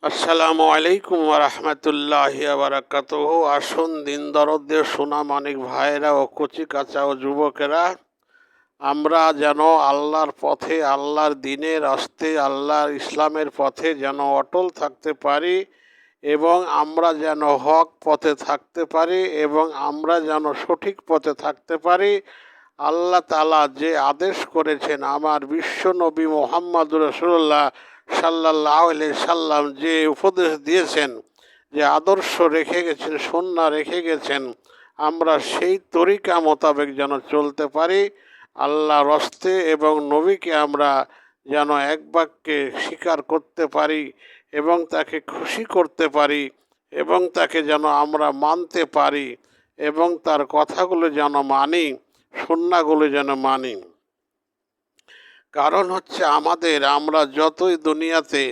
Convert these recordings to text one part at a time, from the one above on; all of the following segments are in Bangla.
আসসালামু আলাইকুম ওয়া রাহমাতুল্লাহি ওয়া বারাকাতুহু। আসুন দিন দরদের সোনা মানিক ভাইয়েরা ও কচি কাঁচা ও যুবকেরা, আমরা যেন আল্লাহর পথে, আল্লাহর দ্বীনের রাস্তে, আল্লাহর ইসলামের পথে যেন অটল থাকতে পারি এবং আমরা যেন হক পথে থাকতে পারি এবং আমরা যেন সঠিক পথে থাকতে পারি। আল্লাহ তাআলা যে আদেশ করেছেন, আমার বিশ্ব নবী মুহাম্মদুর রাসূলুল্লাহ সাল্লাল্লাহু আলাইহি সাল্লাম যে উপদেশ দিয়েছেন, যে আদর্শ রেখে গেছেন, সুন্নাহ রেখে গেছেন, আমরা সেই তরিকা মোতাবেক যেন চলতে পারি। আল্লাহর রাস্তে এবং নবীকে আমরা যেন এক বাক্যে স্বীকার করতে পারি এবং তাকে খুশি করতে পারি এবং তাকে যেন আমরা মানতে পারি এবং তার কথাগুলো যেন মানি, সুন্নাহগুলো যেন মানি। কারণ হচ্ছে আমরা যতই দুনিয়াতে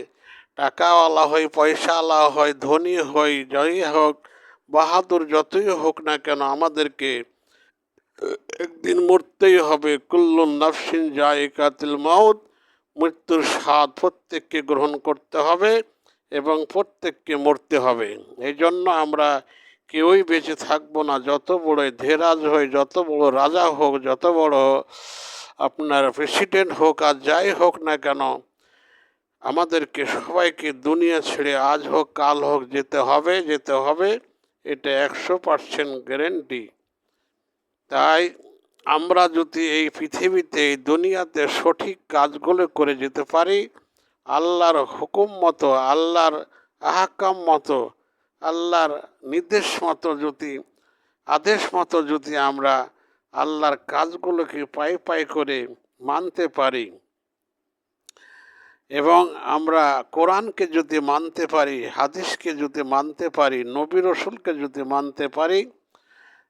টাকাওয়ালা হই, পয়সাওয়ালা হই, ধনী হই, যাই হোক, বাহাদুর যতই হোক না কেন, আমাদেরকে একদিন মরতেই হবে। কুল্লুন নাফসিন যায়িকাতুল মাউত, মৃত্যুর স্বাদ প্রত্যেককে গ্রহণ করতে হবে এবং প্রত্যেককে মরতে হবে। এই জন্য আমরা কেউই বেঁচে থাকবো না, যত বড় ধীরাজ হই, যত বড় রাজা হোক, যত বড় আপনার প্রেসিডেন্ট হোক, আর যাই হোক না কেন, আমাদেরকে সবাইকে দুনিয়া ছেড়ে আজ হোক কাল হোক যেতে হবে, যেতে হবে। এটা 100% গ্যারেন্টি। তাই আমরা যদি এই পৃথিবীতে, এই দুনিয়াতে সঠিক কাজগুলো করে যেতে পারি, আল্লাহর হুকুম মতো, আল্লাহর আহকাম মতো, আল্লাহর নির্দেশ মতো, যদি আদেশ মতো যদি আমরা আল্লাহর কাজগুলোকে পাই পাই করে মানতে পারি এবং আমরা কোরআনকে যদি মানতে পারি, হাদিসকে যদি মানতে পারি, নবী রসুলকে যদি মানতে পারি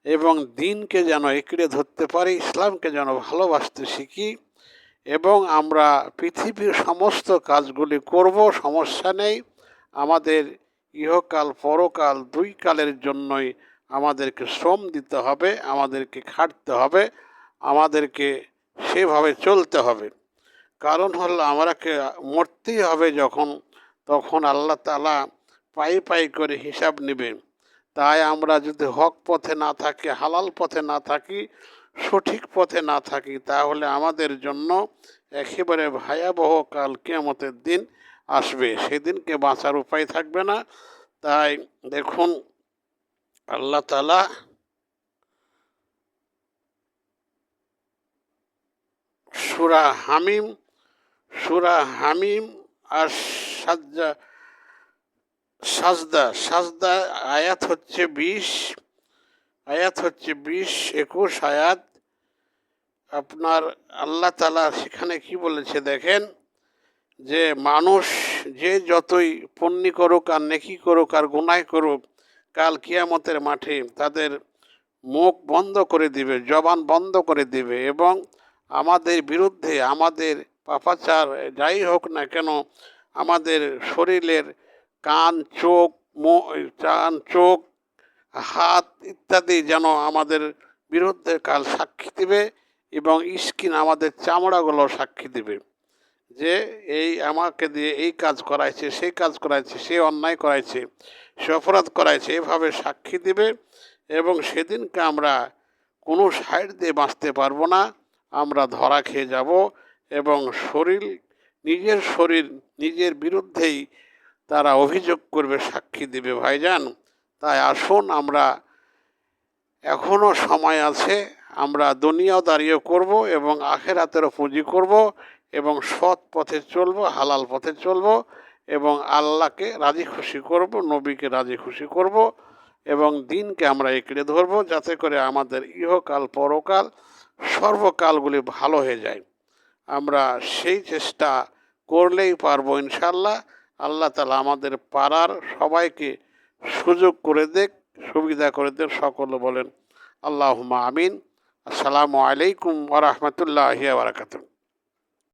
এবং দ্বীনকে যেন একড়ে ধরতে পারি, ইসলামকে যেন ভালোবাসতে শিখি এবং আমরা পৃথিবীর সমস্ত কাজগুলি করব, সমস্যা নেই। আমাদের ইহকাল পরকাল দুই কালের জন্যই আমাদেরকে শ্রম দিতে হবে, আমাদেরকে খাটতে হবে, আমাদেরকে সেভাবে চলতে হবে। কারণ হলো আমাকে মরতেই হবে যখন, তখন আল্লাহ তাআলা পাই পাই করে হিসাব নেবেন। তাই আমরা যদি হক পথে না থাকি, হালাল পথে না থাকি, সঠিক পথে না থাকি, তাহলে আমাদের জন্য একেবারে ভয়াবহ কাল কিয়ামতের দিন আসবে। সেদিনকে বাঁচার উপায় থাকবে না। তাই দেখুন, আল্লাহ তাআলা সূরা হামিম, সূরা হামিম আর সাজ্জা সাজদা, সাজদা আয়াত হচ্ছে 20, আয়াত হচ্ছে 20-21 আয়াত। আপনার আল্লাহ তাআলা সেখানে কি বলেছে দেখেন, যে মানুষ যে যতই পুণ্য করুক আর নেকি করুক আর গুনাহ করুক, কাল কিয়ামতের মাঠে তাদের মুখ বন্ধ করে দিবে, জবান বন্ধ করে দিবে এবং আমাদের বিরুদ্ধে, আমাদের পাপাচার যাই হোক না কেন, আমাদের শরীরের কান, চোখ, কান, চোখ, হাত ইত্যাদি যেন আমাদের বিরুদ্ধে কাল সাক্ষী দিবে এবং স্কিন, আমাদের চামড়াগুলো সাক্ষী দিবে যে এই আমাকে দিয়ে এই কাজ করাইছে, সেই কাজ করাইছে, সে অন্যায় করাইছে, সে অপরাধ করাইছে, এভাবে সাক্ষী দিবে এবং সেদিনকে আমরা কোনো সাইড দিয়ে বাঁচতে পারবো না। আমরা ধরা খেয়ে যাব এবং শরীর নিজের বিরুদ্ধেই তারা অভিযোগ করবে, সাক্ষী দিবে। ভাইজান, তাই আসুন, আমরা এখনও সময় আছে, আমরা দুনিয়াও দাঁড়িয়ে করব এবং আখেরাতেরও পুঁজি করব এবং সৎ পথে চলবো, হালাল পথে চলবো এবং আল্লাহকে রাজি খুশি করব, নবীকে রাজি খুশি করব এবং দ্বীনকে আমরা একড়ে ধরব, যাতে করে আমাদের ইহকাল পরকাল সর্বকালগুলি ভালো হয়ে যায়। আমরা সেই চেষ্টা করলেই পারবো ইনশাআল্লাহ। আল্লাহ তাআলা আমাদের পাড়ার সবাইকে সুযোগ করে দেখ, সুবিধা করে দেখ। সকলে বলেন আল্লাহুম্মা আমিন। আসসালামু আলাইকুম ওয়া রাহমাতুল্লাহি ওয়া বারাকাতুহু।